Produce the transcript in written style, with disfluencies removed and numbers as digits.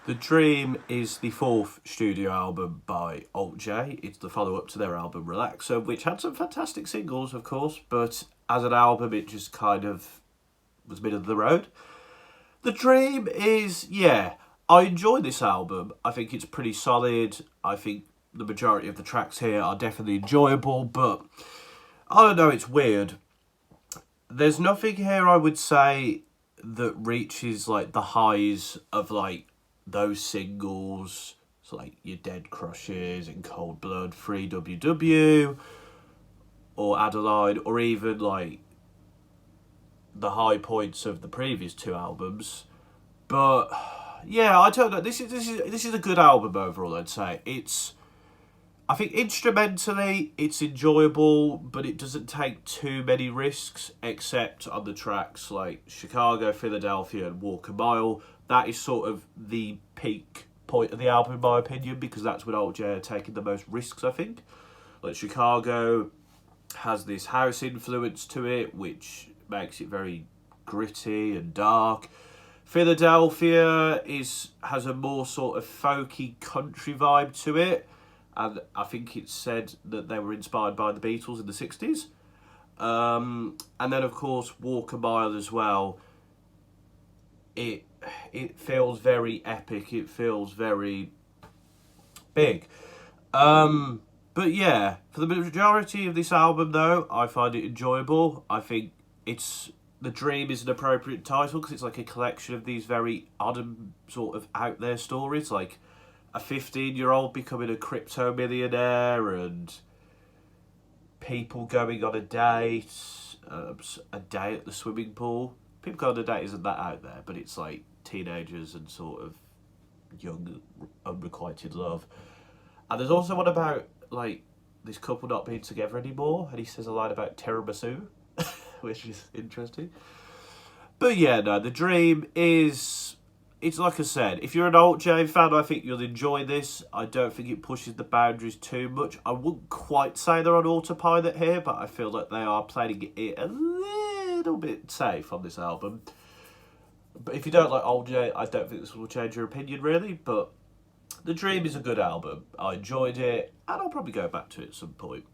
The Dream is the fourth studio album by Alt J. It's the follow-up to their album Relaxer, which had some fantastic singles, of course, but as an album it just kind of was middle of the road. The Dream is, yeah, I enjoy this album. I think it's pretty solid. I think the majority of the tracks here are definitely enjoyable, but I don't know, it's weird. There's nothing here I would say that reaches like the highs of like those singles, so like your Dead Crushes and Cold Blood, Free WW, or Adelaide, or even like the high points of the previous two albums. But yeah, I don't know. This is a good album overall. I'd say I think instrumentally it's enjoyable, but it doesn't take too many risks, except on the tracks like Chicago, Philadelphia, and Walk a Mile. That is sort of the peak point of the album, in my opinion, because that's when Alt J are taking the most risks, I think. Like Chicago has this house influence to it, which makes it very gritty and dark. Philadelphia has a more sort of folky country vibe to it, and I think it's said that they were inspired by the Beatles in the 60s. And then, of course, Walk a Mile as well. It feels very epic. It feels very big. But yeah, for the majority of this album, though, I find it enjoyable. I think The Dream is an appropriate title because it's like a collection of these very odd and sort of out there stories, like a 15-year-old becoming a crypto millionaire and people going on a date, a day at the swimming pool. People going on a date isn't that out there, but it's like teenagers and sort of young, unrequited love. And there's also one about like this couple not being together anymore, and he says a line about tiramisu, which is interesting. But yeah, no, The Dream is... It's like I said, if you're an Alt J fan, I think you'll enjoy this. I don't think it pushes the boundaries too much. I wouldn't quite say they're on autopilot here, but I feel like they are playing it a little bit safe on this album. But if you don't like Alt J, I don't think this will change your opinion, really. But The Dream is a good album. I enjoyed it, and I'll probably go back to it at some point.